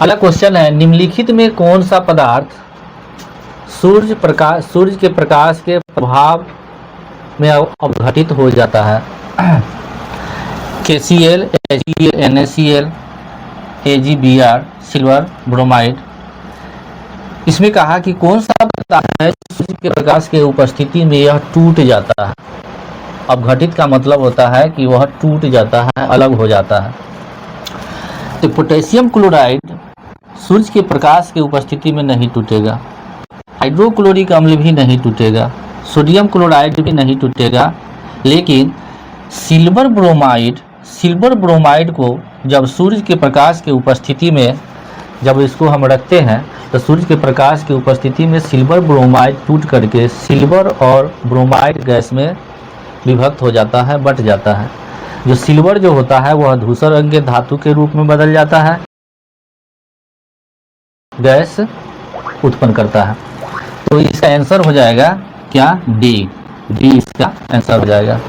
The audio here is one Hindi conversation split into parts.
अगला क्वेश्चन है, निम्नलिखित में कौन सा पदार्थ सूर्य के प्रकाश के प्रभाव में अपघटित हो जाता है? KCl, HCl, NaCl, AgBr, silver bromide. इसमें कहा कि कौन सा पदार्थ है सूर्य के प्रकाश के उपस्थिति में यह टूट जाता है। अपघटित का मतलब होता है कि वह टूट जाता है, अलग हो जाता है। तो पोटेशियम क्लोराइड सूर्य के प्रकाश की उपस्थिति में नहीं टूटेगा, हाइड्रोक्लोरिक अम्ल भी नहीं टूटेगा, सोडियम क्लोराइड भी नहीं टूटेगा, लेकिन सिल्वर ब्रोमाइड को जब सूर्य के प्रकाश की उपस्थिति में जब इसको हम रखते हैं तो सूर्य के प्रकाश की उपस्थिति में सिल्वर ब्रोमाइड टूट करके सिल्वर और ब्रोमाइड गैस में विभक्त हो जाता है, बट जाता है। जो सिल्वर जो होता है वह धूसर रंग के धातु के रूप में बदल जाता है, गैस उत्पन्न करता है। तो इसका आंसर हो जाएगा क्या? डी इसका आंसर हो जाएगा।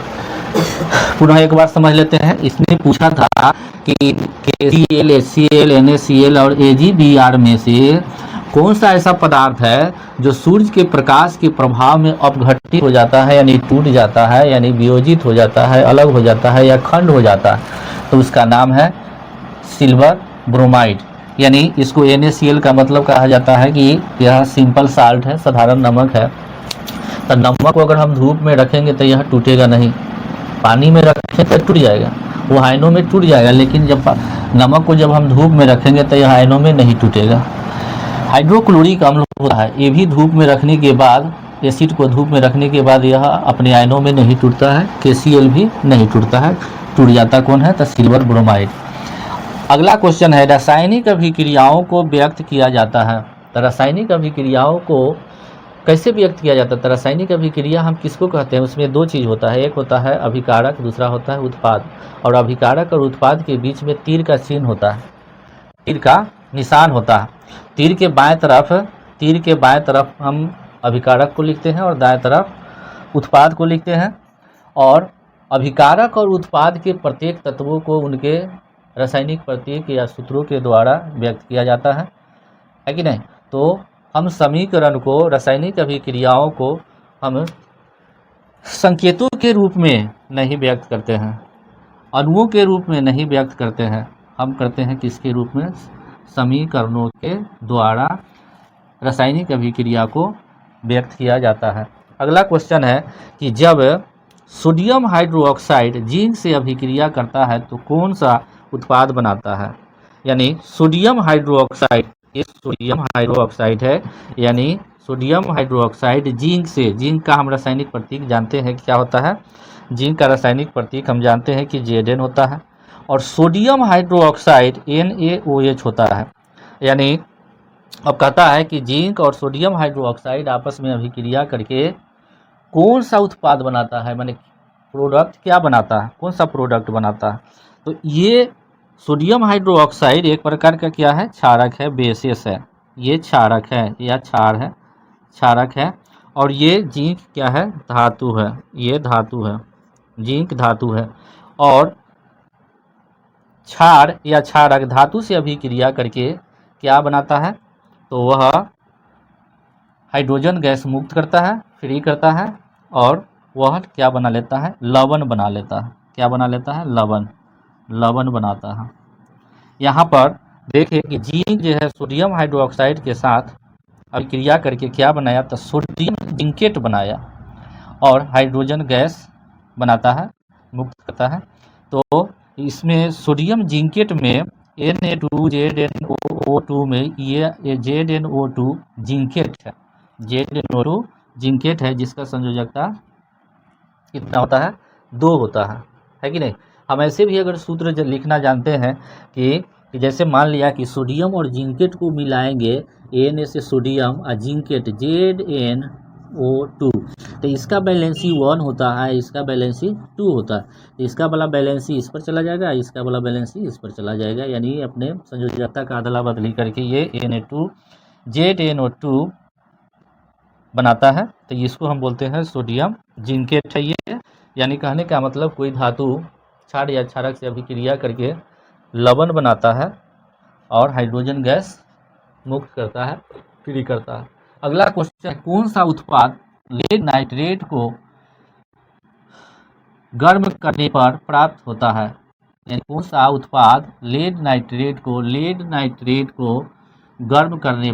पुनः एक बार समझ लेते हैं। इसने पूछा था कि KCl, HCl, NaCl और AgBr में से कौन सा ऐसा पदार्थ है जो सूर्य के प्रकाश के प्रभाव में अपघटित हो जाता है, यानी टूट जाता है, यानी वियोजित हो जाता है, अलग हो जाता है या खंड हो जाता है। तो उसका नाम है सिल्वर ब्रोमाइड। यानी इसको NaCl का मतलब कहा जाता है कि यह सिंपल साल्ट है, साधारण नमक है। तो नमक को अगर हम धूप में रखेंगे तो यह टूटेगा नहीं, पानी में रखें तो टूट जाएगा, वो आयनों में टूट जाएगा। लेकिन जब नमक को जब हम धूप में रखेंगे तो यह आयनों में नहीं टूटेगा। हाइड्रोक्लोरिक अम्ल होता है, ये भी धूप में रखने के बाद, एसिड को धूप में रखने के बाद यह अपने आयनों में नहीं टूटता है। KCl भी नहीं टूटता है, टूट जाता कौन है? तो सिल्वर ब्रोमाइड। अगला क्वेश्चन है, रासायनिक अभिक्रियाओं को व्यक्त किया जाता है। तो रासायनिक अभिक्रियाओं को कैसे व्यक्त किया जाता है? तो रासायनिक अभिक्रिया हम किसको कहते हैं? उसमें दो चीज़ होता है, एक होता है अभिकारक, दूसरा होता है उत्पाद। और अभिकारक और उत्पाद के बीच में तीर का चिन्ह होता है, तीर का निशान होता है। तीर के बाएं तरफ हम अभिकारक को लिखते हैं और दाएं तरफ उत्पाद को लिखते हैं। और अभिकारक और उत्पाद के प्रत्येक तत्वों को उनके रासायनिक प्रतीक या सूत्रों के द्वारा व्यक्त किया जाता है कि नहीं? तो हम समीकरण को, रासायनिक अभिक्रियाओं को हम संकेतों के रूप में नहीं व्यक्त करते हैं, अणुओं के रूप में नहीं व्यक्त करते हैं, हम करते हैं किसके रूप में? समीकरणों के द्वारा रासायनिक अभिक्रिया को व्यक्त किया जाता है। अगला क्वेश्चन है कि जब सोडियम हाइड्रोक्साइड जिंक से अभिक्रिया करता है तो कौन सा उत्पाद बनाता है? यानी सोडियम हाइड्रोक्साइड, ये सोडियम हाइड्रोक्साइड है, यानी सोडियम हाइड्रोक्साइड जिंक से, जिंक का हम रासायनिक प्रतीक जानते हैं क्या होता है? जिंक का रासायनिक प्रतीक हम जानते हैं कि Zn होता है। और सोडियम हाइड्रोक्साइड NaOH होता है। यानी अब कहता है कि जिंक और सोडियम हाइड्रोक्साइड आपस में अभिक्रिया करके कौन सा उत्पाद बनाता है, माने प्रोडक्ट क्या बनाता है, कौन सा प्रोडक्ट बनाता है? तो ये सोडियम हाइड्रोक्साइड एक प्रकार का क्या है? क्षारक है, बेसिस है। ये क्षारक है या क्षार है, क्षारक है। और ये जिंक क्या है? धातु है, ये धातु है, जिंक धातु है। और क्षार या क्षारक धातु से अभिक्रिया करके क्या बनाता है? तो वह हाइड्रोजन गैस मुक्त करता है, फ्री करता है, और वह क्या बना लेता है? लवण बना लेता है। क्या बना लेता है? लवण बनाता है। यहाँ पर देखिए कि जिंक जो है सोडियम हाइड्रोक्साइड के साथ अभिक्रिया करके क्या बनाया? तो सोडियम जिंकेट बनाया और हाइड्रोजन गैस बनाता है, मुक्त करता है। तो इसमें सोडियम जिंकेट में Na2 ZnO2 में ये ZnO2 जिंकेट है, ZnO2 जिंकेट है, जिसका संयोजकता कितना होता है? 2 होता है कि नहीं? हम ऐसे भी अगर सूत्र लिखना जानते हैं कि जैसे मान लिया कि सोडियम और जिंकेट को मिलाएंगे, Na से सोडियम और जिंकेट ZnO2, तो इसका बैलेंसी 1 होता है, इसका बैलेंसी 2 होता है। तो इसका वाला बैलेंसी इस पर चला जाएगा, इसका वाला बैलेंसी इस पर चला जाएगा, यानी अपने संयोजकता का अदला बदली करके ये Na2 ZnO2 बनाता है। तो इसको हम बोलते हैं सोडियम जिंकेट है ये। यानी कहने का मतलब कोई धातु क्षार या क्षारक से अभिक्रिया करके लवण बनाता है और हाइड्रोजन गैस मुक्त करता है, फ्री करता है। अगला क्वेश्चन, कौन सा उत्पाद लेड नाइट्रेट को गर्म करने पर प्राप्त होता है? यानी कौन सा उत्पाद लेड नाइट्रेट को गर्म करने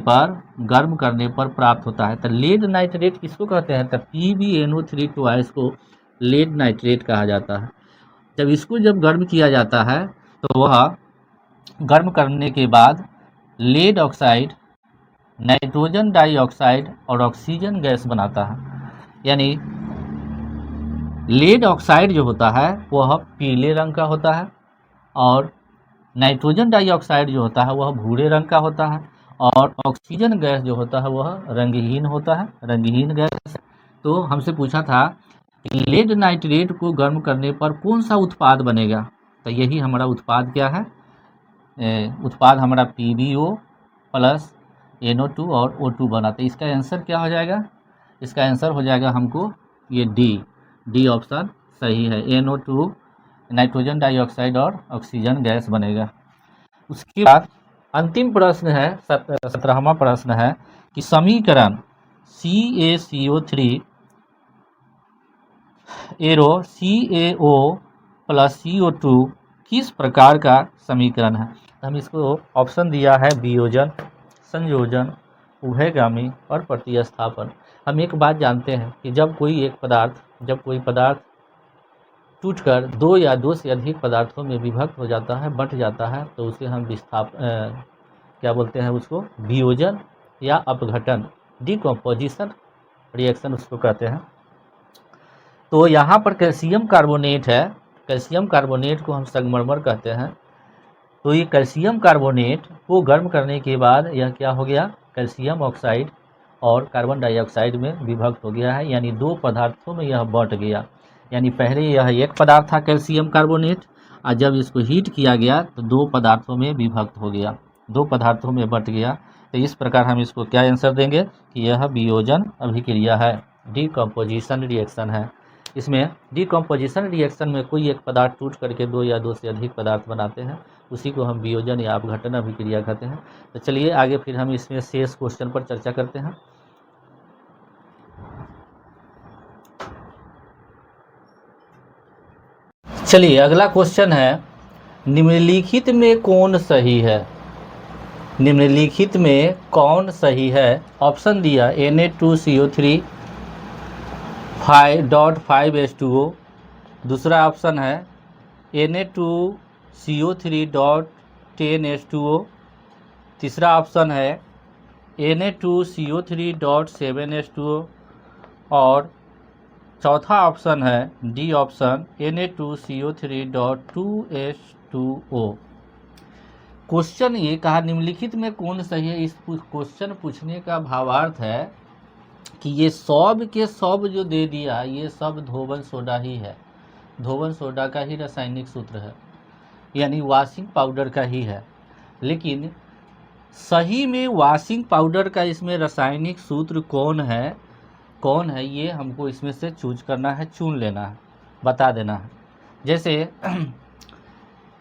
पर प्राप्त होता है? तो लेड नाइट्रेट किसको कहते हैं? तो PbNO3 ट्वाइस को लेड नाइट्रेट कहा जाता है। जब गर्म किया जाता है तो वह गर्म करने के बाद लेड ऑक्साइड, नाइट्रोजन डाइऑक्साइड और ऑक्सीजन गैस बनाता है। यानी लेड ऑक्साइड जो होता है वह पीले रंग का होता है और नाइट्रोजन डाइऑक्साइड जो होता है वह भूरे रंग का होता है और ऑक्सीजन गैस जो होता है वह रंगहीन होता है, रंगहीन गैस। तो हमसे पूछा था कि लेड नाइट्रेट को गर्म करने पर कौन सा उत्पाद बनेगा? तो यही हमारा उत्पाद क्या है? उत्पाद हमारा PbO प्लस NO2 और O2 बना। तो इसका आंसर क्या हो जाएगा? इसका आंसर हो जाएगा हमको ये डी ऑप्शन सही है। NO2 नाइट्रोजन डाइऑक्साइड और ऑक्सीजन गैस बनेगा। उसके बाद अंतिम प्रश्न है, 17वां प्रश्न है कि समीकरण CaCO3 arrow CaO plus CO2 किस प्रकार का समीकरण है? हम इसको ऑप्शन दिया है वियोजन, संयोजन, उभयगामी और प्रतिस्थापन। हम एक बात जानते हैं कि जब कोई पदार्थ टूटकर दो या दो से अधिक पदार्थों में विभक्त हो जाता है, बंट जाता है, तो उसे हम क्या बोलते हैं? उसको वियोजन या अपघटन, डिकम्पोजिशन रिएक्शन उसको कहते हैं। तो यहाँ पर कैल्शियम कार्बोनेट है, कैल्शियम कार्बोनेट को हम संगमरमर कहते हैं। तो ये कैल्शियम कार्बोनेट को गर्म करने के बाद यह क्या हो गया? कैल्शियम ऑक्साइड और कार्बन डाइऑक्साइड में विभक्त हो गया है, यानी दो पदार्थों में यह बंट गया। यानी पहले यह एक पदार्थ था कैल्शियम कार्बोनेट, और जब इसको हीट किया गया तो दो पदार्थों में विभक्त हो गया, दो पदार्थों में बंट गया। तो इस प्रकार हम इसको क्या आंसर देंगे कि यह वियोजन अभिक्रिया है, डिकम्पोजिशन रिएक्शन है। इसमें डिकम्पोजिशन रिएक्शन में कोई एक पदार्थ टूट करके दो या दो से अधिक पदार्थ बनाते हैं, उसी को हम वियोजन या अपघटन अभिक्रिया कहते हैं। तो चलिए आगे फिर हम इसमें शेष क्वेश्चन पर चर्चा करते हैं। चलिए अगला क्वेश्चन है, निम्नलिखित में कौन सही है? निम्नलिखित में कौन सही है? ऑप्शन दिया Na2CO3 5.5H2O, दूसरा ऑप्शन है Na2CO3.10H2O, तीसरा ऑप्शन है Na2CO3.7H2O और चौथा ऑप्शन है डी ऑप्शन Na2CO3.2H2O। क्वेश्चन ये कहा निम्नलिखित में कौन सही है। इस क्वेश्चन पूछने का भावार्थ है कि ये सब के सब जो दे दिया ये सब धोबन सोडा ही है, धोबन सोडा का ही रासायनिक सूत्र है, यानी वॉशिंग पाउडर का ही है। लेकिन सही में वॉशिंग पाउडर का इसमें रासायनिक सूत्र कौन है ये हमको इसमें से चूज करना है, चुन लेना है, बता देना है। जैसे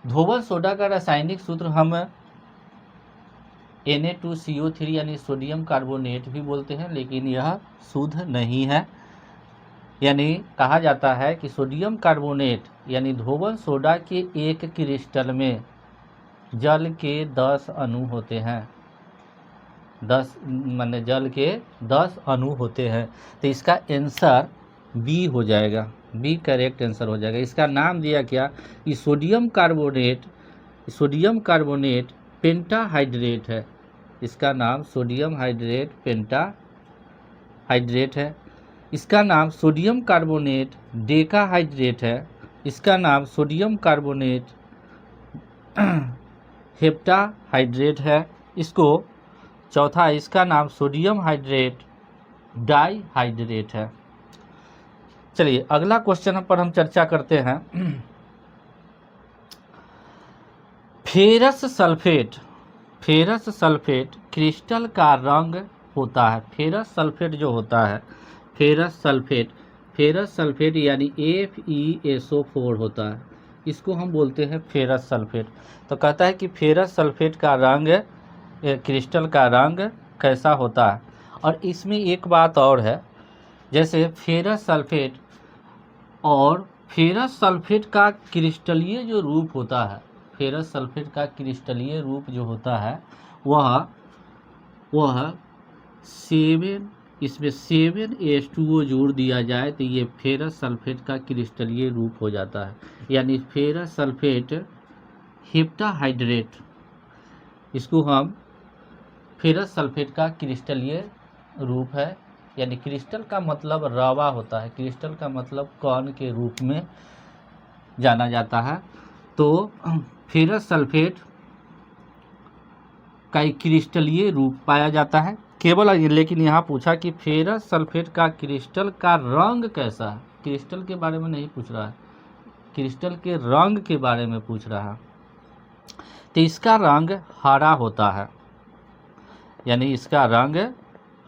धोबन सोडा का रासायनिक सूत्र हम Na2CO3 यानी सोडियम कार्बोनेट भी बोलते हैं, लेकिन यह शुद्ध नहीं है। यानी कहा जाता है कि सोडियम कार्बोनेट यानी धोबन सोडा के एक क्रिस्टल में जल के 10 अणु होते हैं, 10 माने जल के 10 अणु होते हैं। तो इसका आंसर बी हो जाएगा, बी करेक्ट आंसर हो जाएगा। इसका नाम दिया क्या कि सोडियम कार्बोनेट पेंटाहाइड्रेट है। इसका नाम सोडियम हाइड्रेट पेंटाहाइड्रेट है। इसका नाम सोडियम कार्बोनेट डेकाहाइड्रेट है। इसका नाम सोडियम कार्बोनेट हेप्टाहाइड्रेट है। चौथा इसका नाम सोडियम हाइड्रेट डाइहाइड्रेट है। चलिए अगला क्वेश्चन पर हम चर्चा करते हैं। फेरस सल्फेट क्रिस्टल का रंग होता है। फेरस सल्फेट जो होता है, फेरस सल्फेट यानी FeSO4 होता है। इसको हम बोलते हैं फेरस सल्फेट। तो कहता है कि फेरस सल्फेट का रंग, क्रिस्टल का रंग कैसा होता है। और इसमें एक बात और है, जैसे फेरस सल्फेट और फेरस सल्फेट का क्रिस्टलीय जो रूप होता है, फेरस सल्फेट का क्रिस्टलीय रूप जो होता है वह 7, इसमें 7H2O जोड़ दिया जाए तो ये फेरस सल्फेट का क्रिस्टलीय रूप हो जाता है, यानी फेरस सल्फेट हेप्टाहाइड्रेट। इसको हम फेरस सल्फेट का क्रिस्टलीय रूप है, यानी क्रिस्टल का मतलब रवा होता है, क्रिस्टल का मतलब कण के रूप में जाना जाता है। तो फेरस सल्फेट का एक क्रिस्टलीय रूप पाया जाता है केवल। लेकिन यहाँ पूछा कि फेरस सल्फेट का क्रिस्टल का रंग कैसा है, क्रिस्टल के बारे में नहीं पूछ रहा है, क्रिस्टल के रंग के बारे में पूछ रहा है। तो इसका रंग हरा होता है, यानी इसका रंग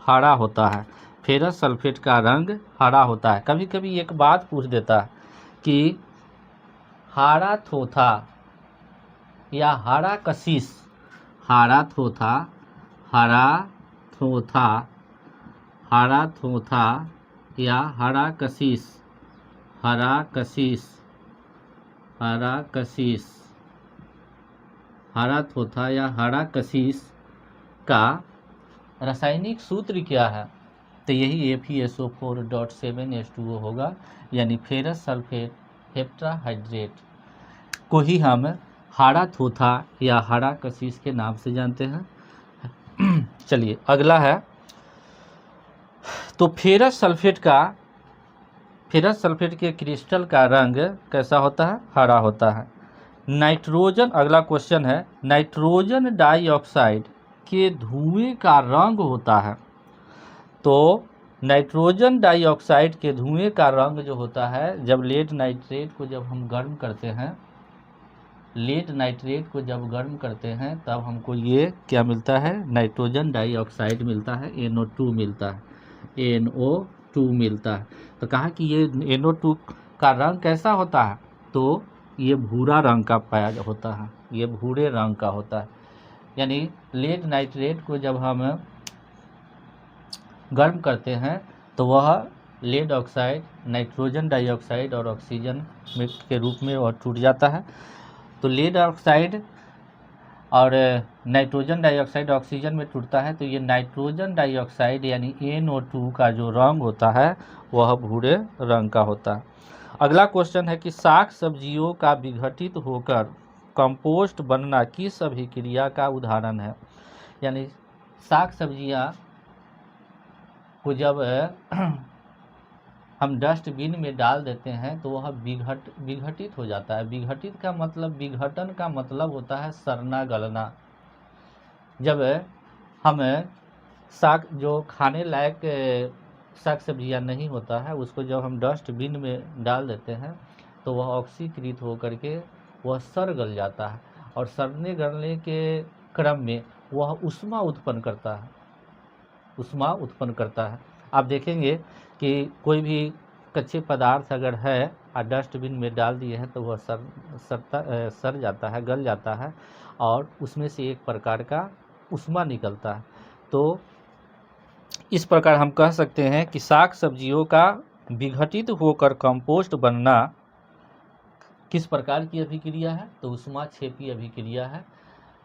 हरा होता है, फेरस सल्फेट का रंग हरा होता है। कभी कभी एक बात पूछ देता है कि हरा थोथा या हरा कशिश, हरा थोथा, हरा थोथा, हरा थोथा या हरा कशिश, हरा कशिश, हरा कशिश, हरा थोथा या हरा कशिश का रासायनिक सूत्र क्या है। तो यही FeSO4.7H2O होगा, यानी फेरस सल्फेट हेप्टाहाइड्रेट को ही हम हरा थोथा या हरा कशिश के नाम से जानते हैं। चलिए अगला है, तो फेरस सल्फेट के क्रिस्टल का रंग कैसा होता है, हरा होता है। नाइट्रोजन, अगला क्वेश्चन है, नाइट्रोजन डाइऑक्साइड के धुएं का रंग होता है। तो नाइट्रोजन डाइऑक्साइड के धुएं का रंग जो होता है, जब लेड नाइट्रेट को जब हम गर्म करते हैं, लेड नाइट्रेट को जब गर्म करते हैं तब हमको ये क्या मिलता है, नाइट्रोजन डाइऑक्साइड मिलता है, NO2 मिलता है, NO2 मिलता है। तो कहा कि ये NO2 का रंग कैसा होता है, तो ये भूरा रंग का पाया होता है, ये भूरे रंग का होता है। यानी लेड नाइट्रेट को जब हम गर्म करते हैं तो वह लेड ऑक्साइड, नाइट्रोजन डाइऑक्साइड और ऑक्सीजन के रूप में वह टूट जाता है। तो लेड ऑक्साइड और नाइट्रोजन डाइऑक्साइड ऑक्सीजन में टूटता है, तो ये नाइट्रोजन डाइऑक्साइड यानी NO2 का जो रंग होता है वह भूरे रंग का होता है। अगला क्वेश्चन है कि साग सब्जियों का विघटित होकर कंपोस्ट बनना किस अभिक्रिया का उदाहरण है। यानी साग सब्जियां को जब हम डस्टबिन में डाल देते हैं तो वह विघटित हो जाता है। विघटित का मतलब, विघटन का मतलब होता है सड़ना गलना। जब हम साग जो खाने लायक साग सब्जियां नहीं होता है उसको जब हम डस्टबिन में डाल देते हैं तो वह ऑक्सीकृत होकर के वह सड़ गल जाता है, और सड़ने गलने के क्रम में वह ऊष्मा उत्पन्न करता है, ऊष्मा उत्पन्न करता है। आप देखेंगे कि कोई भी कच्चे पदार्थ अगर है और डस्टबिन में डाल दिए हैं तो वह सड़ जाता है, गल जाता है, और उसमें से एक प्रकार का ऊष्मा निकलता है। तो इस प्रकार हम कह सकते हैं कि साग सब्जियों का विघटित होकर कंपोस्ट बनना किस प्रकार की अभिक्रिया है, तो ऊष्माक्षेपी अभिक्रिया है।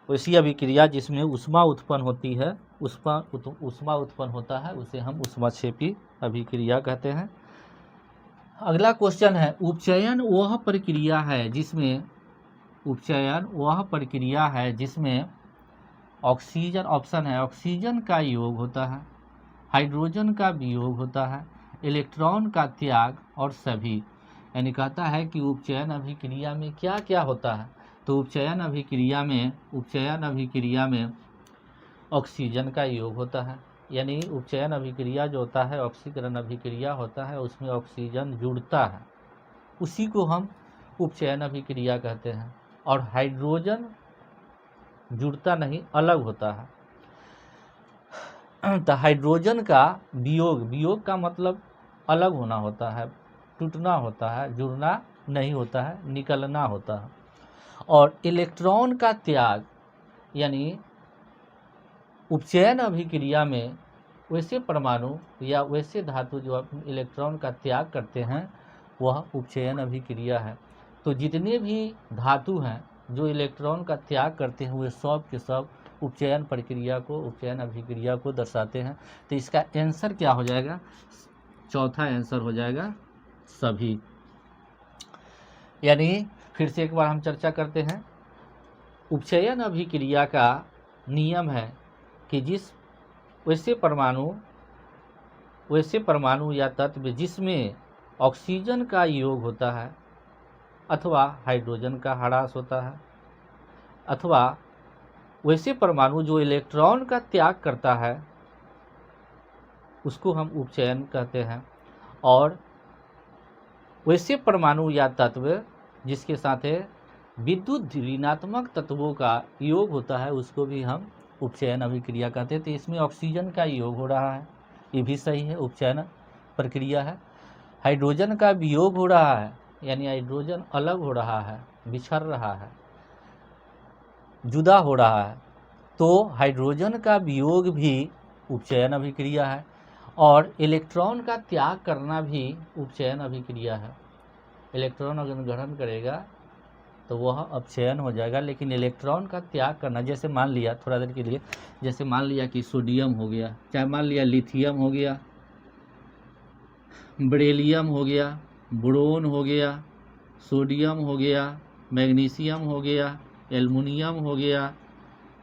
वैसी अभिक्रिया जिसमें ऊष्मा उत्पन्न होती है, ऊष्मा उत्पन्न होता है, उसे हम ऊष्माक्षेपी अभिक्रिया कहते हैं। अगला क्वेश्चन है, उपचयन वह प्रक्रिया है जिसमें, उपचयन वह प्रक्रिया है जिसमें ऑक्सीजन, ऑप्शन है, ऑक्सीजन का योग होता है, हाइड्रोजन का वियोग होता है, इलेक्ट्रॉन का त्याग और सभी। यानी कहता है कि उपचयन अभिक्रिया में क्या क्या होता है। तो उपचयन अभिक्रिया में ऑक्सीजन का योग होता है, यानी उपचयन अभिक्रिया जो होता है, ऑक्सीकरण अभिक्रिया होता है, उसमें ऑक्सीजन जुड़ता है, उसी को हम उपचयन अभिक्रिया कहते हैं। और हाइड्रोजन जुड़ता नहीं, अलग होता है। तो हाइड्रोजन का वियोग, वियोग का मतलब अलग होना होता है, टूटना होता है, जुड़ना नहीं होता है, निकलना होता है। और इलेक्ट्रॉन का त्याग यानी उपचयन अभिक्रिया में वैसे परमाणु या वैसे धातु जो इलेक्ट्रॉन का त्याग करते हैं वह उपचयन अभिक्रिया है। तो जितने भी धातु हैं जो इलेक्ट्रॉन का त्याग करते हैं वे सब के सब उपचयन प्रक्रिया को, उपचयन अभिक्रिया को दर्शाते हैं। तो इसका आंसर क्या हो जाएगा? चौथा आंसर हो जाएगा सभी। यानी फिर से एक बार हम चर्चा करते हैं। उपचयन अभिक्रिया का नियम है कि जिस वैसे परमाणु या तत्व जिसमें ऑक्सीजन का योग होता है अथवा हाइड्रोजन का ह्रास होता है, अथवा वैसे परमाणु जो इलेक्ट्रॉन का त्याग करता है उसको हम उपचयन कहते हैं। और वैसे परमाणु या तत्व जिसके साथ विद्युत ऋणात्मक तत्वों का योग होता है उसको भी हम उपचयन अभिक्रिया कहते हैं। तो इसमें ऑक्सीजन का योग हो रहा है, ये भी सही है, उपचयन प्रक्रिया है। हाइड्रोजन का वियोग हो रहा है यानी हाइड्रोजन अलग हो रहा है, बिछड़ रहा है, जुदा हो रहा है, तो हाइड्रोजन का वियोग भी उपचयन अभिक्रिया है। और इलेक्ट्रॉन का त्याग करना भी उपचयन अभिक्रिया है। इलेक्ट्रॉन अगर ग्रहण करेगा तो वह अपचयन हो जाएगा, लेकिन इलेक्ट्रॉन का त्याग करना, जैसे मान लिया थोड़ा देर के लिए, जैसे मान लिया कि सोडियम हो गया, चाहे मान लिया लिथियम हो गया, बेरिलियम हो गया, बोरोन हो गया, सोडियम हो गया, मैग्नीशियम हो गया, एल्युमिनियम हो गया,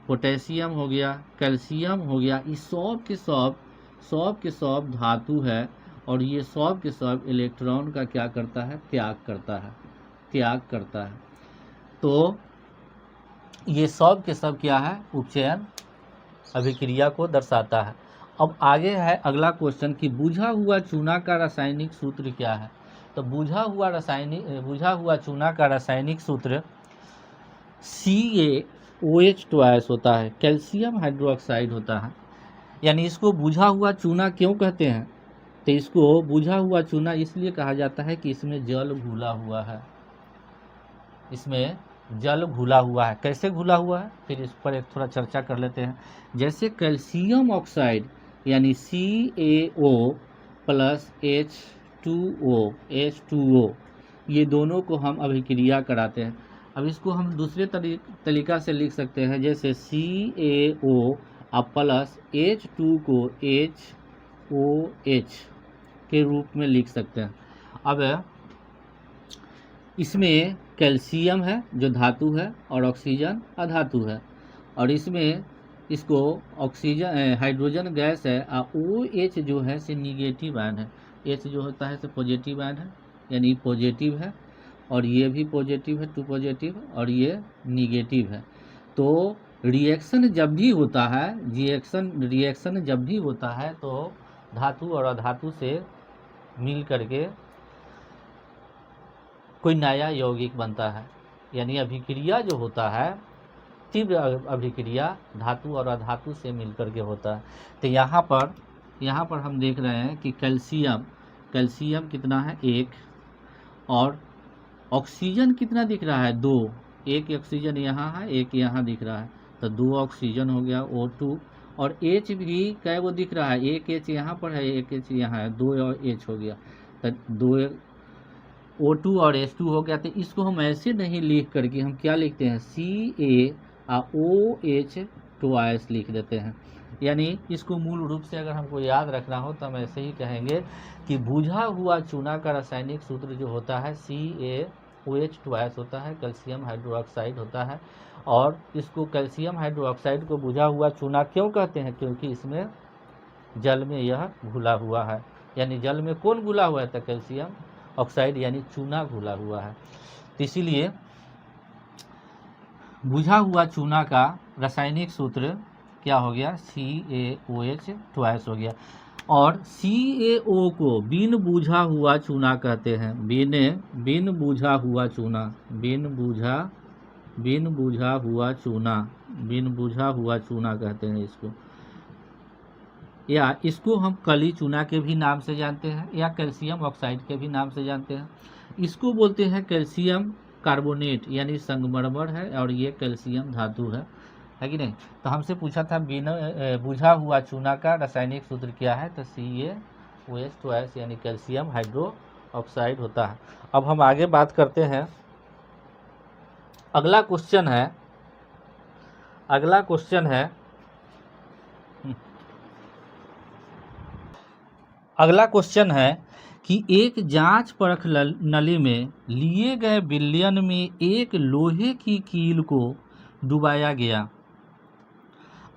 पोटेशियम हो गया, कैल्शियम हो गया, ये सब के सब धातु है और ये सब के सब इलेक्ट्रॉन का क्या करता है? त्याग करता है। तो ये सब के सब क्या है? उपचयन अभिक्रिया को दर्शाता है। अब आगे है अगला क्वेश्चन कि बुझा हुआ चूना का रासायनिक सूत्र क्या है? तो बुझा हुआ चूना का रासायनिक सूत्र CaOH ट्वाइस होता है, कैल्शियम हाइड्रोक्साइड होता है। यानी इसको बुझा हुआ चूना क्यों कहते हैं? तो इसको बुझा हुआ चूना इसलिए कहा जाता है कि इसमें जल घुला हुआ है, इसमें जल घुला हुआ है। कैसे घुला हुआ है फिर इस पर एक थोड़ा चर्चा कर लेते हैं। जैसे कैल्शियम ऑक्साइड यानी CaO प्लस H2O, ये दोनों को हम अभिक्रिया कराते हैं। अब इसको हम दूसरे तरीका से लिख सकते हैं, जैसे CaO प्लस H2 को HOH के रूप में लिख सकते हैं। अब इसमें कैल्शियम है जो धातु है और ऑक्सीजन अधातु है, और इसमें इसको ऑक्सीजन हाइड्रोजन गैस है OH जो है से निगेटिव आयन है, H जो होता है से पॉजिटिव आयन है, यानी पॉजिटिव है, और ये भी पॉजिटिव है 2 पॉजिटिव, और ये निगेटिव है। तो रिएक्शन जब भी होता है तो धातु और अधातु से मिल करके कोई नया यौगिक बनता है। यानी अभिक्रिया जो होता है, तीव्र अभिक्रिया धातु और अधातु से मिलकर के होता है। तो यहाँ पर हम देख रहे हैं कि कैल्शियम कितना है? 1, और ऑक्सीजन कितना दिख रहा है? 2। एक ऑक्सीजन यहाँ है, एक यहाँ दिख रहा है, तो 2 ऑक्सीजन हो गया O2। और H भी क्या वो दिख रहा है? एक H यहाँ पर है, एक H यहाँ है, 2 H हो गया, तो 2 O2 और H2 हो गया। तो इसको हम ऐसे नहीं लिख करके हम क्या लिखते हैं? CaOH ट्वाइस लिख देते हैं। यानी इसको मूल रूप से अगर हमको याद रखना हो तो हम ऐसे ही कहेंगे कि बुझा हुआ चूना का रासायनिक सूत्र जो होता है CaOH ट्वाइस होता है, कैल्शियम हाइड्रोक्साइड होता है। और इसको कैल्शियम हाइड्रोक्साइड को बुझा हुआ चूना क्यों कहते हैं? क्योंकि इसमें जल में यह घुला हुआ है। यानी जल में कौन घुला हुआ है? तो कैल्शियम ऑक्साइड यानी चूना घुला हुआ है। तो इसीलिए बुझा हुआ चूना का रासायनिक सूत्र क्या हो गया? CaOH ट्वाइस हो गया। और CaO को बिन बुझा हुआ चूना कहते हैं, बिन बुझा हुआ चूना कहते हैं इसको, या इसको हम कली चूना के भी नाम से जानते हैं, या कैल्शियम ऑक्साइड के भी नाम से जानते हैं। इसको बोलते हैं कैल्शियम कार्बोनेट, यानी संगमरमर है और ये कैल्शियम धातु है कि नहीं। तो हमसे पूछा था बिना बुझा हुआ चूना का रासायनिक सूत्र क्या है, तो CaOH2 यानी कैल्शियम हाइड्रोक्साइड होता है। अब हम आगे बात करते हैं। अगला क्वेश्चन है कि एक जांच परख नली में लिए गए विलयन में एक लोहे की कील को डुबाया गया।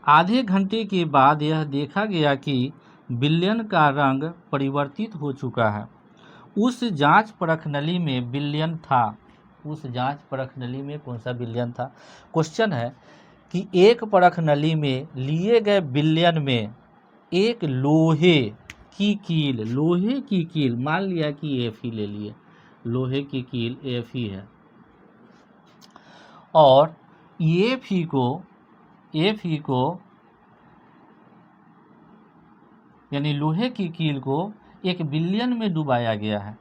आधे घंटे के बाद यह देखा गया कि विलयन का रंग परिवर्तित हो चुका है। उस जांच परख नली में विलयन था। उस जांच परख नली में कौन सा विलयन था? क्वेश्चन है कि एक परख नली में लिए गए विलयन में एक लोहे की कील, मान लिया कि Fe ले लिए, लोहे की कील Fe है, और Fe को यानी लोहे की कील को एक विलयन में डुबाया गया है।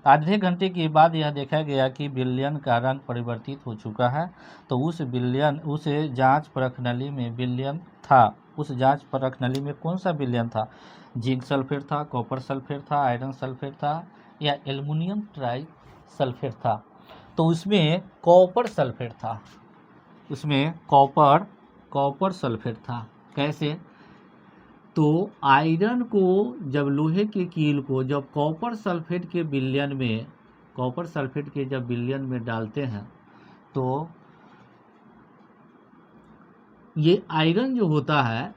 आधे घंटे के बाद यह देखा गया कि विलयन का रंग परिवर्तित हो चुका है। तो उस जांच परख नली में विलयन था। उस जांच परख नली में कौन सा विलयन था? जिंक सल्फेट था, कॉपर सल्फेट था, आयरन सल्फेट था या एल्युमिनियम ट्राई सल्फेट था? तो उसमें कॉपर सल्फेट था। उसमें कॉपर सल्फेट था। कैसे? तो आयरन को जब लोहे की कील को जब कॉपर सल्फेट के विलयन में डालते हैं, तो ये आयरन जो होता है,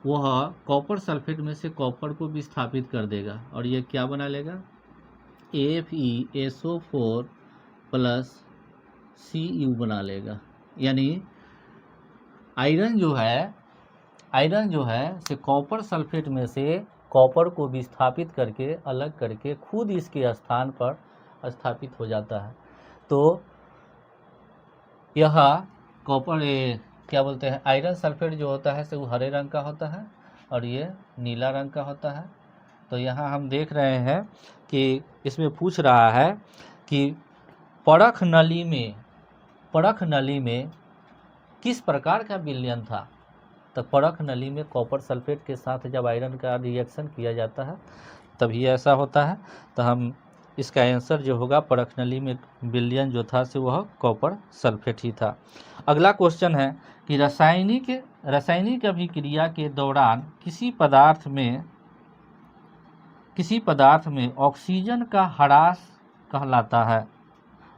वह कॉपर सल्फेट में से कॉपर को विस्थापित कर देगा और ये क्या बना लेगा? FeSO4 प्लस Cu बना लेगा। यानी आयरन जो है से कॉपर सल्फेट में से कॉपर को विस्थापित करके अलग करके खुद इसके स्थान पर स्थापित हो जाता है। तो यह कॉपर क्या बोलते हैं, आयरन सल्फेट जो होता है से वो हरे रंग का होता है और ये नीला रंग का होता है। तो यहाँ हम देख रहे हैं कि इसमें पूछ रहा है कि परख नली में किस प्रकार का विलयन था। तो परख नली में कॉपर सल्फेट के साथ जब आयरन का रिएक्शन किया जाता है तभी ऐसा होता है। तो हम इसका आंसर जो होगा परख नली में विलयन जो था से वह कॉपर सल्फेट ही था। अगला क्वेश्चन है कि रासायनिक अभिक्रिया के दौरान किसी पदार्थ में ऑक्सीजन का ह्रास कहलाता है।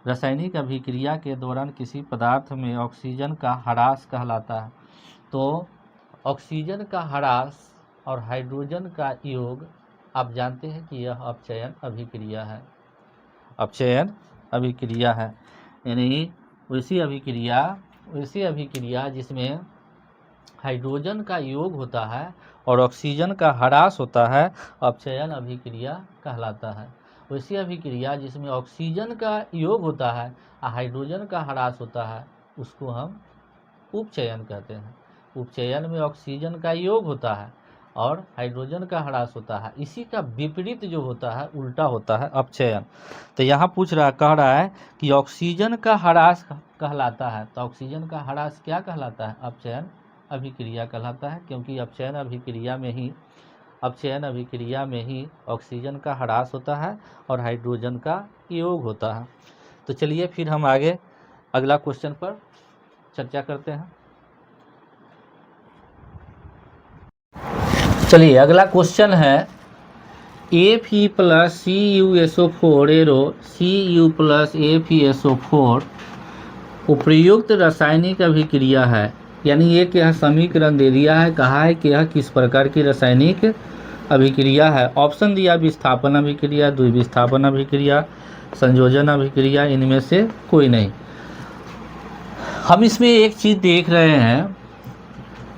रासायनिक अभिक्रिया के दौरान किसी पदार्थ में ऑक्सीजन का ह्रास कहलाता है। तो ऑक्सीजन का ह्रास और हाइड्रोजन का योग आप जानते हैं कि यह अपचयन अभिक्रिया है। यानी वैसी अभिक्रिया जिसमें हाइड्रोजन का योग होता है और ऑक्सीजन का ह्रास होता है, अपचयन अभिक्रिया कहलाता है। वैसी अभिक्रिया जिसमें ऑक्सीजन का योग होता है और हाइड्रोजन का ह्रास होता है, उसको हम उपचयन कहते हैं। उपचयन में ऑक्सीजन का योग होता है और हाइड्रोजन का ह्रास होता है। इसी का विपरीत जो होता है, उल्टा होता है अपचयन। तो यहाँ कह रहा है कि ऑक्सीजन का ह्रास कहलाता है। तो ऑक्सीजन का ह्रास क्या कहलाता है? अपचयन अभिक्रिया कहलाता है, क्योंकि अपचयन अभिक्रिया में ही ऑक्सीजन का ह्रास होता है और हाइड्रोजन का योग होता है। तो चलिए फिर हम आगे अगला क्वेश्चन पर चर्चा करते हैं। चलिए अगला क्वेश्चन है Fe plus CuSO4 arrow Cu plus FeSO4 उपयुक्त रासायनिक अभिक्रिया है। यानी एक यह समीकरण दे दिया है, कहा है कि यह किस प्रकार की रासायनिक अभिक्रिया है। ऑप्शन दिया विस्थापन अभिक्रिया, द्विविस्थापन अभिक्रिया, संयोजन अभिक्रिया, इनमें से कोई नहीं। हम इसमें एक चीज़ देख रहे हैं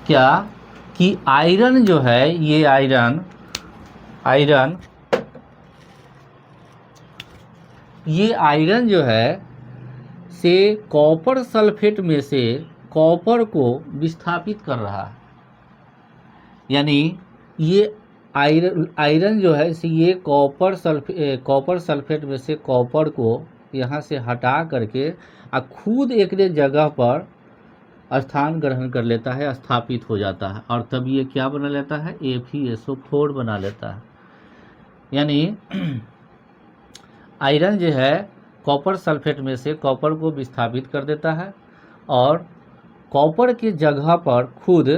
क्या कि आयरन जो है, ये आयरन जो है से कॉपर सल्फेट में से कॉपर को विस्थापित कर रहा है। यानी ये आयरन आयरन जो है इसे ये कॉपर सल्फेट में से कॉपर को यहाँ से हटा करके खुद एक जगह पर स्थान ग्रहण कर लेता है, स्थापित हो जाता है, और तब ये क्या बना लेता है, FeSO4 बना लेता है। यानी आयरन जो है कॉपर सल्फेट में से कॉपर को विस्थापित कर देता है और कॉपर की जगह पर खुद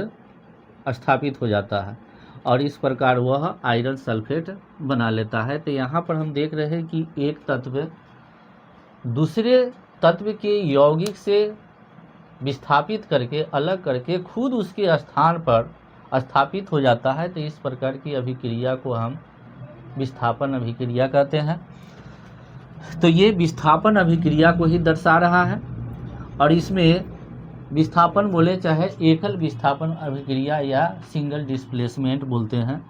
स्थापित हो जाता है, और इस प्रकार वह आयरन सल्फेट बना लेता है। तो यहाँ पर हम देख रहे हैं कि एक तत्व दूसरे तत्व के यौगिक से विस्थापित करके अलग करके खुद उसके स्थान पर स्थापित हो जाता है। तो इस प्रकार की अभिक्रिया को हम विस्थापन अभिक्रिया कहते हैं। तो ये विस्थापन अभिक्रिया को ही दर्शा रहा है, और इसमें विस्थापन बोले चाहे एकल विस्थापन अभिक्रिया या सिंगल डिस्प्लेसमेंट बोलते हैं,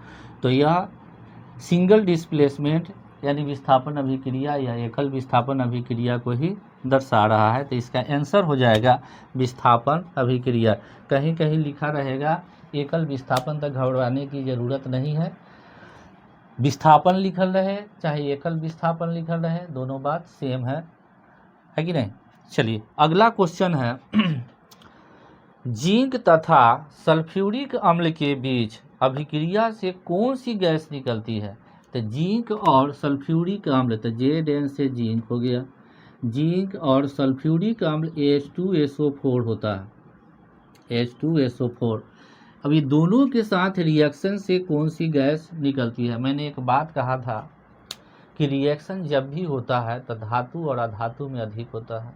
तो यह सिंगल डिस्प्लेसमेंट यानी विस्थापन अभिक्रिया या एकल विस्थापन अभिक्रिया को ही दर्शा रहा है। तो इसका आंसर हो जाएगा विस्थापन अभिक्रिया। कहीं कहीं लिखा रहेगा एकल विस्थापन, तक घबराने की ज़रूरत नहीं है। विस्थापन लिखल रहे चाहे एकल विस्थापन लिखल रहे, दोनों बात सेम है कि नहीं। चलिए अगला क्वेश्चन है जिंक तथा सल्फ्यूरिक अम्ल के बीच अभिक्रिया से कौन सी गैस निकलती है। तो जिंक और सल्फ्यूरिक अम्ल, तो Zn से जिंक हो गया, जिंक और सल्फ्यूरिक अम्ल H2SO4 होता है, H2SO4। अब ये दोनों के साथ रिएक्शन से कौन सी गैस निकलती है। मैंने एक बात कहा था कि रिएक्शन जब भी होता है तो धातु और अधातु में अधिक होता है,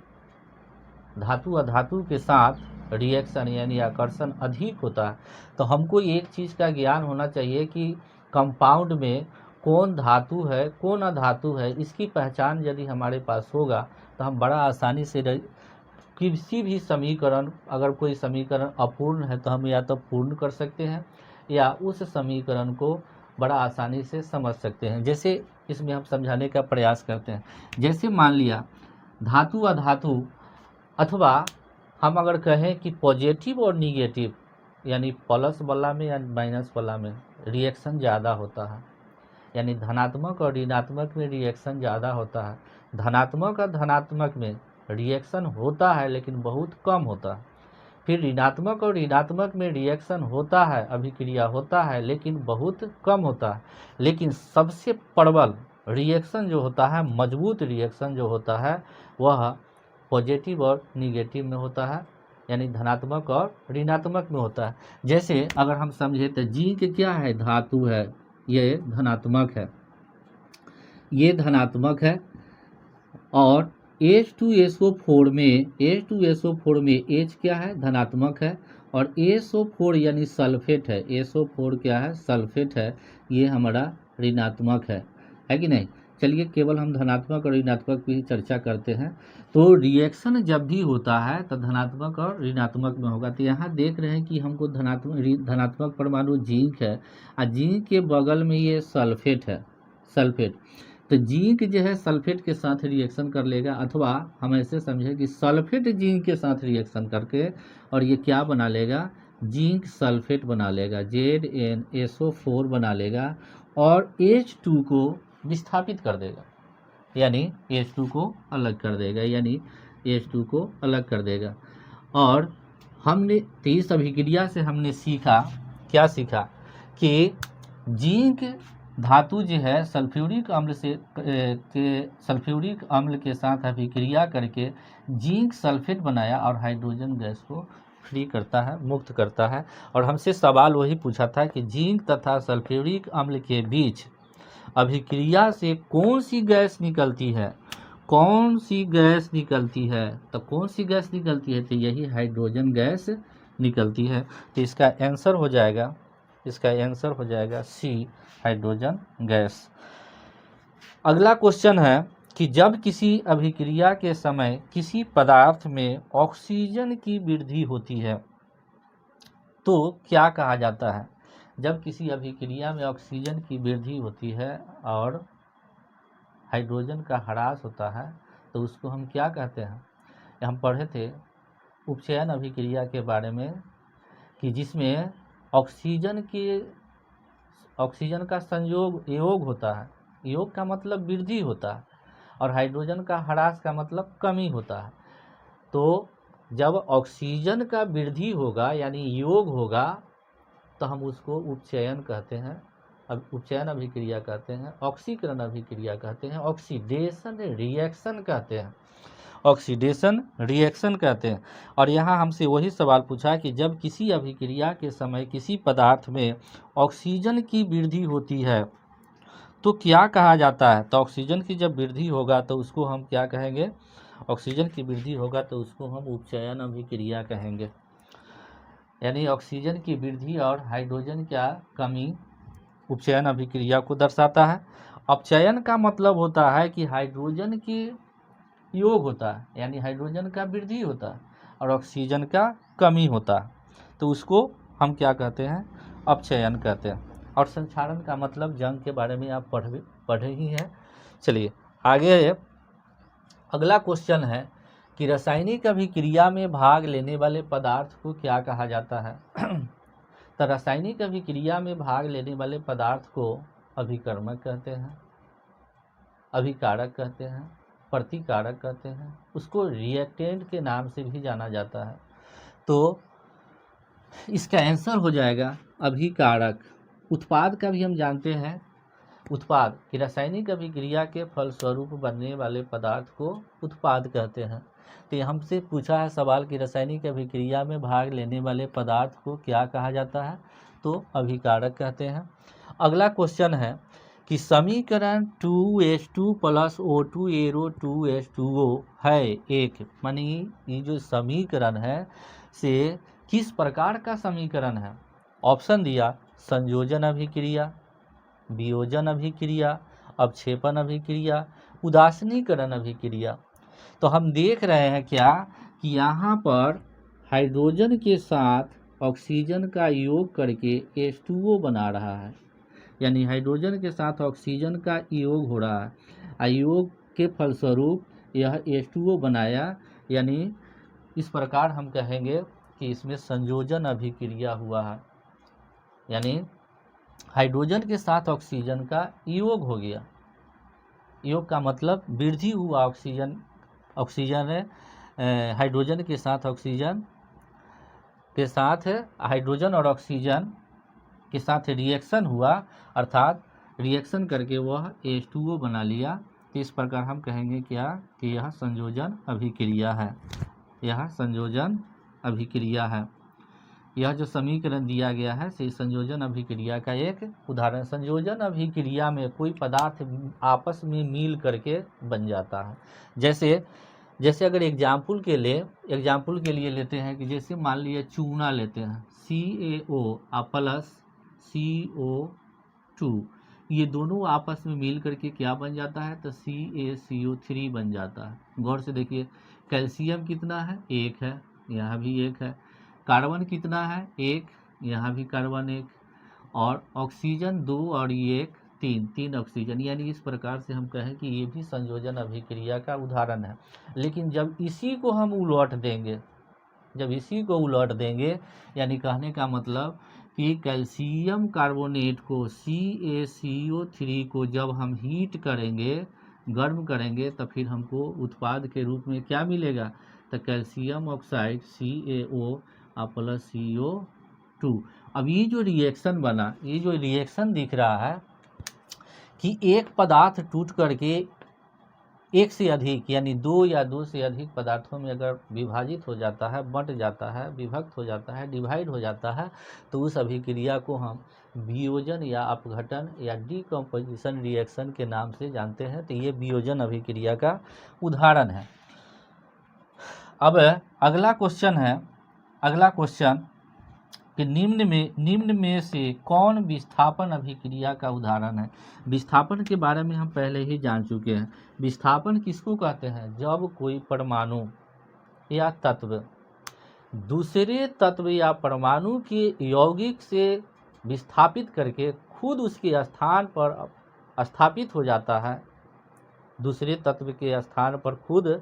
धातु अधातु के साथ रिएक्शन यानी आकर्षण अधिक होता है। तो हमको एक चीज़ का ज्ञान होना चाहिए कि कंपाउंड में कौन धातु है कौन अधातु है। इसकी पहचान यदि हमारे पास होगा तो हम बड़ा आसानी से किसी भी समीकरण, अगर कोई समीकरण अपूर्ण है तो हम या तो पूर्ण कर सकते हैं या उस समीकरण को बड़ा आसानी से समझ सकते हैं। जैसे इसमें हम समझाने का प्रयास करते हैं, जैसे मान लिया धातु अधातु, अथवा हम अगर कहें कि पॉजिटिव और निगेटिव यानी प्लस वाला में या माइनस वाला में रिएक्शन ज़्यादा होता है, यानी धनात्मक और ऋणात्मक में रिएक्शन ज़्यादा होता है। धनात्मक और धनात्मक में रिएक्शन होता है लेकिन बहुत कम होता है। फिर ऋणात्मक और ऋणात्मक में रिएक्शन होता है, अभिक्रिया होता है लेकिन बहुत कम होता है। लेकिन सबसे प्रबल रिएक्शन जो होता है, मजबूत रिएक्शन जो होता है, वह पॉजिटिव और निगेटिव में होता है, यानी धनात्मक और ऋणात्मक में होता है। जैसे अगर हम समझे तो जिंक क्या है, धातु है, ये धनात्मक है, ये धनात्मक है, और H2SO4 में H क्या है, धनात्मक है, और SO4 यानी सल्फेट है, SO4 क्या है, सल्फेट है, ये हमारा ऋणात्मक है कि नहीं। चलिए केवल हम धनात्मक और ऋणात्मक की चर्चा करते हैं। तो रिएक्शन जब भी होता है तो धनात्मक और ऋणात्मक में होगा। तो यहाँ देख रहे हैं कि हमको धनात्मक परमाणु जिंक है, और जिंक के बगल में ये सल्फेट है, सल्फेट। तो जिंक जो है सल्फेट के साथ रिएक्शन कर लेगा, अथवा हम ऐसे समझे कि सल्फेट जिंक के साथ रिएक्शन करके और ये क्या बना लेगा, जिंक सल्फेट बना लेगा, ZnSO4 बना लेगा, और H2 को विस्थापित कर देगा, यानी H2 को अलग कर देगा, यानी H2 को अलग कर देगा। और हमने इस अभिक्रिया से हमने सीखा, क्या सीखा कि जिंक धातु जो है सल्फ्यूरिक अम्ल के साथ अभिक्रिया करके जिंक सल्फेट बनाया और हाइड्रोजन गैस को फ्री करता है, मुक्त करता है। और हमसे सवाल वही पूछा था कि जिंक तथा सल्फ्यूरिक अम्ल के बीच अभिक्रिया से कौन सी गैस निकलती है, कौन सी गैस निकलती है। तो कौन सी गैस निकलती है, तो यही हाइड्रोजन गैस निकलती है। तो इसका आंसर हो जाएगा, इसका आंसर हो जाएगा सी, हाइड्रोजन गैस। अगला क्वेश्चन है कि जब किसी अभिक्रिया के समय किसी पदार्थ में ऑक्सीजन की वृद्धि होती है तो क्या कहा जाता है। जब किसी अभिक्रिया में ऑक्सीजन की वृद्धि होती है और हाइड्रोजन का ह्रास होता है तो उसको हम क्या कहते हैं। हम पढ़े थे उपचयन अभिक्रिया के बारे में कि जिसमें ऑक्सीजन के ऑक्सीजन का संयोग योग होता है, योग का मतलब वृद्धि होता है, और हाइड्रोजन का ह्रास का मतलब कमी होता है। तो जब ऑक्सीजन का वृद्धि होगा यानी योग होगा तो हम उसको उपचयन कहते हैं, अब उपचयन अभिक्रिया कहते हैं, ऑक्सीकरण अभिक्रिया कहते हैं, ऑक्सीडेशन रिएक्शन कहते हैं, ऑक्सीडेशन रिएक्शन कहते हैं। और यहाँ हमसे वही सवाल पूछा कि जब किसी अभिक्रिया के समय किसी पदार्थ में ऑक्सीजन की वृद्धि होती है तो क्या कहा जाता है। तो ऑक्सीजन की जब वृद्धि होगा तो उसको हम क्या कहेंगे, ऑक्सीजन की वृद्धि होगा तो उसको हम उपचयन अभिक्रिया कहेंगे। यानी ऑक्सीजन की वृद्धि और हाइड्रोजन का कमी उपचयन अभिक्रिया को दर्शाता है। अपचयन का मतलब होता है कि हाइड्रोजन की योग होता है, यानी हाइड्रोजन का वृद्धि होता है और ऑक्सीजन का कमी होता है, तो उसको हम क्या कहते हैं, अपचयन कहते हैं। और संक्षारण का मतलब जंग के बारे में आप पढ़े ही हैं। चलिए आगे अगला क्वेश्चन है कि रासायनिक अभिक्रिया में भाग लेने वाले पदार्थ को क्या कहा जाता है। तो रासायनिक अभिक्रिया में भाग लेने वाले पदार्थ को अभिकर्मक कहते हैं, अभिकारक कहते हैं, प्रतिकारक कहते हैं, उसको रिएक्टेंट के नाम से भी जाना जाता है। तो इसका आंसर हो जाएगा अभिकारक। उत्पाद का भी हम जानते हैं, उत्पाद की रासायनिक अभिक्रिया के फलस्वरूप बनने वाले पदार्थ को उत्पाद कहते हैं। तो ये हमसे पूछा है सवाल कि रासायनिक अभिक्रिया में भाग लेने वाले पदार्थ को क्या कहा जाता है, तो अभिकारक कहते हैं। अगला क्वेश्चन है कि समीकरण 2H2 + O2 एरो 2H2O है एक, मानी ये जो समीकरण है से किस प्रकार का समीकरण है। ऑप्शन दिया संयोजन अभिक्रिया, वियोजन अभिक्रिया, अवक्षेपण अभिक्रिया, उदासीनीकरण अभिक्रिया। तो हम देख रहे हैं क्या कि यहाँ पर हाइड्रोजन के साथ ऑक्सीजन का योग करके H2O बना रहा है, यानी हाइड्रोजन के साथ ऑक्सीजन का योग हो रहा है, योग के फलस्वरूप यह H2O बनाया, यानी इस प्रकार हम कहेंगे कि इसमें संयोजन अभिक्रिया हुआ है, यानी हाइड्रोजन के साथ ऑक्सीजन का योग हो गया। योग का मतलब वृद्धि हुआ, ऑक्सीजन हाइड्रोजन के साथ ऑक्सीजन के साथ हाइड्रोजन और ऑक्सीजन के साथ रिएक्शन हुआ, अर्थात रिएक्शन करके वह H2O बना लिया। तो इस प्रकार हम कहेंगे क्या कि यह संयोजन अभिक्रिया है, यह संयोजन अभिक्रिया है। यह जो समीकरण दिया गया है से संयोजन अभिक्रिया का एक उदाहरण। संयोजन अभिक्रिया में कोई पदार्थ आपस में मिल करके बन जाता है। जैसे अगर एग्जाम्पल के लिए लेते हैं कि जैसे मान लीजिए चूना लेते हैं, CaO प्लस CO2, ये दोनों आपस में मिल करके क्या बन जाता है, तो CaCO3 बन जाता है। गौर से देखिए कैल्शियम कितना है, 1 है, यहाँ भी 1 है। कार्बन कितना है, 1, यहाँ भी कार्बन 1, और ऑक्सीजन 2 और ये 1, 3 ऑक्सीजन। यानी इस प्रकार से हम कहें कि ये भी संयोजन अभिक्रिया का उदाहरण है। लेकिन जब इसी को हम उलट देंगे, यानी कहने का मतलब कि कैल्शियम कार्बोनेट को CaCO3 को जब हम हीट करेंगे, गर्म करेंगे, तो फिर हमको उत्पाद के रूप में क्या मिलेगा, तो calcium oxide CaO plus CO2। अब ये जो रिएक्शन बना, ये जो रिएक्शन दिख रहा है कि एक पदार्थ टूट करके एक से अधिक यानी 2 या 2 से अधिक पदार्थों में अगर विभाजित हो जाता है, बंट जाता है, विभक्त हो जाता है, डिवाइड हो जाता है, तो उस अभिक्रिया को हम वियोजन या अपघटन या डीकम्पोजिशन रिएक्शन के नाम से जानते हैं। तो ये वियोजन अभिक्रिया का उदाहरण है। अब अगला क्वेश्चन कि निम्न में से कौन विस्थापन अभिक्रिया का उदाहरण है। विस्थापन के बारे में हम पहले ही जान चुके हैं। विस्थापन किसको कहते हैं, जब कोई परमाणु या तत्व दूसरे तत्व या परमाणु के यौगिक से विस्थापित करके खुद उसके स्थान पर स्थापित हो जाता है, दूसरे तत्व के स्थान पर खुद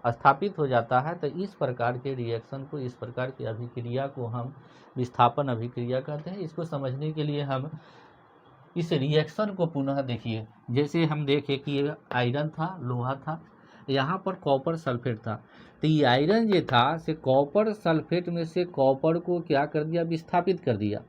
स्थापित हो जाता है। तो इस प्रकार के रिएक्शन को, इस प्रकार की अभिक्रिया को हम विस्थापन अभिक्रिया कहते हैं। इसको समझने के लिए हम इस रिएक्शन को पुनः देखिए। जैसे हम देखें कि ये आयरन था, लोहा था, यहाँ पर कॉपर सल्फेट था, तो ये आयरन जो था से कॉपर सल्फेट में से कॉपर को क्या कर दिया, विस्थापित कर दिया।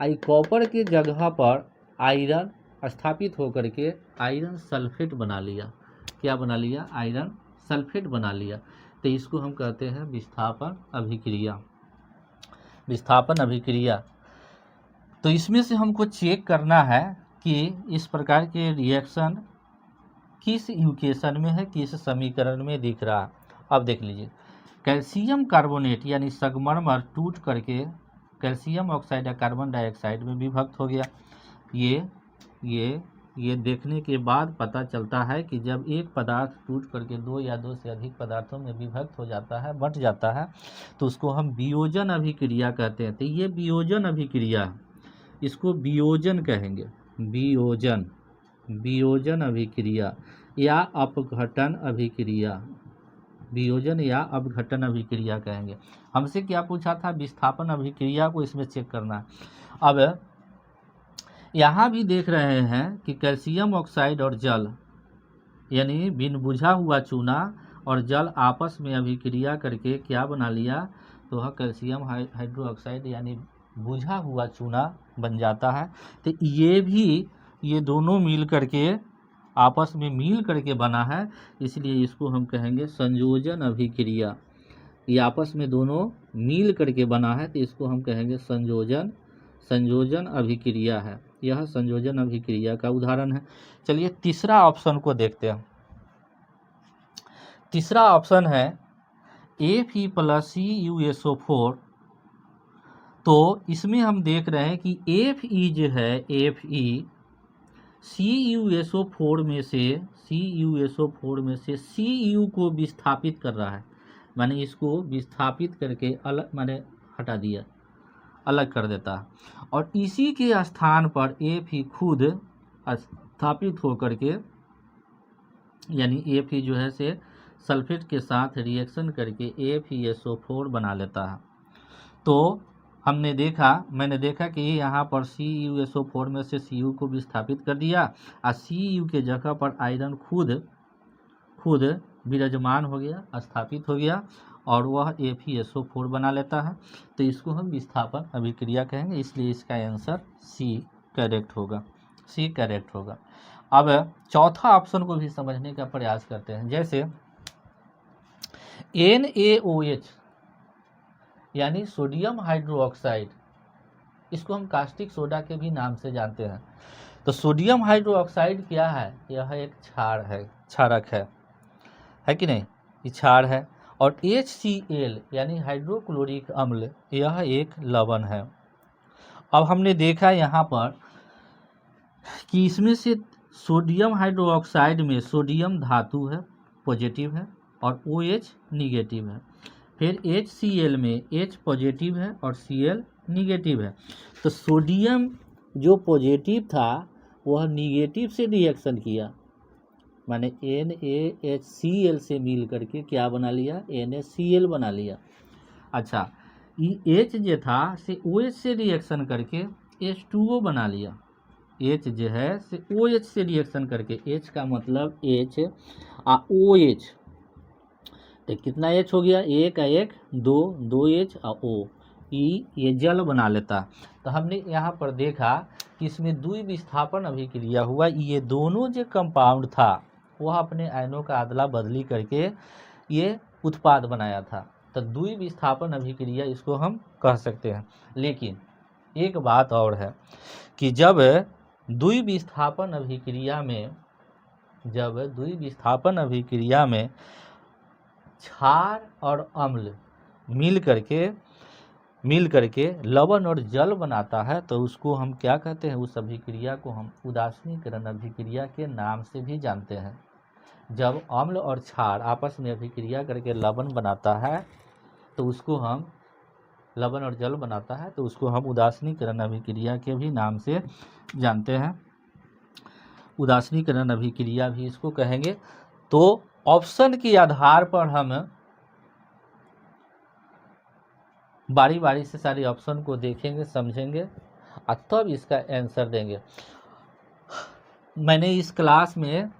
आई कॉपर के जगह पर आयरन स्थापित होकर के आयरन सल्फेट बना लिया। क्या बना लिया, आयरन सल्फेट बना लिया। तो इसको हम कहते हैं विस्थापन अभिक्रिया। विस्थापन अभिक्रिया। तो इसमें से हमको चेक करना है कि इस प्रकार के रिएक्शन किस इक्वेशन में है, किस समीकरण में दिख रहा है। अब देख लीजिए, कैल्शियम कार्बोनेट यानी संगमरमर टूट करके कैल्शियम ऑक्साइड या कार्बन डाइऑक्साइड में विभक्त हो गया। ये देखने के बाद पता चलता है कि जब एक पदार्थ टूट करके दो या दो से अधिक पदार्थों में विभक्त हो जाता है, बंट जाता है, तो उसको हम वियोजन अभिक्रिया कहते हैं। तो ये वियोजन अभिक्रिया है, इसको वियोजन कहेंगे। वियोजन, वियोजन अभिक्रिया या अपघटन अभिक्रिया, वियोजन या अपघटन अभिक्रिया कहेंगे। हमसे क्या पूछा था, विस्थापन अभिक्रिया को इसमें चेक करना। अब यहाँ भी देख रहे हैं कि कैल्शियम ऑक्साइड और जल यानी बिन बुझा हुआ चूना और जल आपस में अभिक्रिया करके क्या बना लिया, तो वह कैल्शियम हाइड्रोक्साइड यानी बुझा हुआ चूना बन जाता है। तो ये दोनों मिल करके आपस में मिल करके बना है, इसलिए इसको हम कहेंगे संयोजन अभिक्रिया। ये आपस में दोनों मिल करके बना है, तो इसको हम कहेंगे संयोजन अभिक्रिया है। यह संयोजन अभिक्रिया का उदाहरण है। चलिए तीसरा ऑप्शन को देखते हैं। तीसरा ऑप्शन है Fe+CuSO4। तो इसमें हम देख रहे हैं कि Fe जो है, Fe CuSO4 में से Cu को विस्थापित कर रहा है, माने इसको विस्थापित करके अलग माने हटा दिया, अलग कर देता है। और इसी के स्थान पर Fe खुद स्थापित होकर के यानी Fe जो है से सल्फेट के साथ रिएक्शन करके FeSO4 बना लेता है। तो मैंने देखा कि यहाँ पर CuSO4 में से Cu को विस्थापित कर दिया और Cu के जगह पर आयरन खुद विराजमान हो गया, स्थापित हो गया और वह FeSO4 बना लेता है। तो इसको हम विस्थापन अभिक्रिया कहेंगे, इसलिए इसका आंसर सी करेक्ट होगा। अब चौथा ऑप्शन को भी समझने का प्रयास करते हैं। जैसे NaOH यानी सोडियम हाइड्रोक्साइड, इसको हम कास्टिक सोडा के भी नाम से जानते हैं। तो सोडियम हाइड्रोक्साइड क्या है, यह एक क्षारक है कि नहीं, ये क्षार है। और HCl यानी हाइड्रोक्लोरिक अम्ल, यह एक लवण है। अब हमने देखा यहाँ पर कि इसमें से सोडियम हाइड्रोक्साइड में सोडियम धातु है, पॉजिटिव है, और OH निगेटिव है। फिर HCl में H पॉजिटिव है और Cl निगेटिव है। तो सोडियम जो पॉजिटिव था वह निगेटिव से रिएक्शन किया, माने NaHCl से मिल करके क्या बना लिया, NaCl बना लिया। अच्छा, H जो था से OH से रिएक्शन करके H2O बना लिया। H जो है से OH से रिएक्शन करके, H का मतलब H OH, तो कितना H हो गया, एक दो H और O, ये जल बना लेता। तो हमने यहाँ पर देखा कि इसमें द्विविस्थापन अभिक्रिया हुआ। ये दोनों जो कंपाउंड था वह अपने आयनों का अदला बदली करके ये उत्पाद बनाया था। तो द्विविस्थापन अभिक्रिया इसको हम कह सकते हैं। लेकिन एक बात और है कि जब द्विविस्थापन अभिक्रिया में क्षार और अम्ल मिल करके लवण और जल बनाता है, तो उसको हम क्या कहते हैं, उस अभिक्रिया को हम उदासीनीकरण अभिक्रिया के नाम से भी जानते हैं। जब अम्ल और क्षार आपस में अभिक्रिया करके लवण बनाता है तो उसको हम लवण और जल बनाता है, तो उसको हम उदासीनीकरण अभिक्रिया के भी नाम से जानते हैं। उदासीनीकरण अभिक्रिया भी इसको कहेंगे। तो ऑप्शन के आधार पर हम बारी से सारे ऑप्शन को देखेंगे, समझेंगे और तब इसका आंसर देंगे। मैंने इस क्लास में,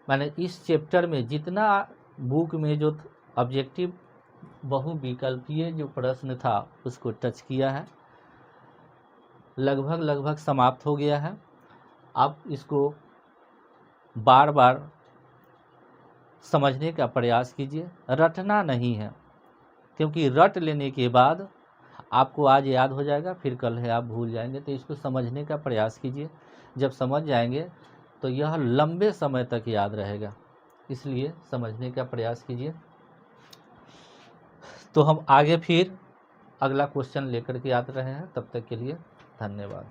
मैंने इस चैप्टर में जितना बुक में जो ऑब्जेक्टिव बहुविकल्पीय जो प्रश्न था उसको टच किया है, लगभग समाप्त हो गया है। आप इसको बार बार समझने का प्रयास कीजिए, रटना नहीं है, क्योंकि रट लेने के बाद आपको आज याद हो जाएगा, फिर कल है आप भूल जाएंगे। तो इसको समझने का प्रयास कीजिए, जब समझ जाएंगे तो यह लंबे समय तक याद रहेगा, इसलिए समझने का प्रयास कीजिए। तो हम आगे फिर अगला क्वेश्चन लेकर के आते रहे हैं, तब तक के लिए धन्यवाद।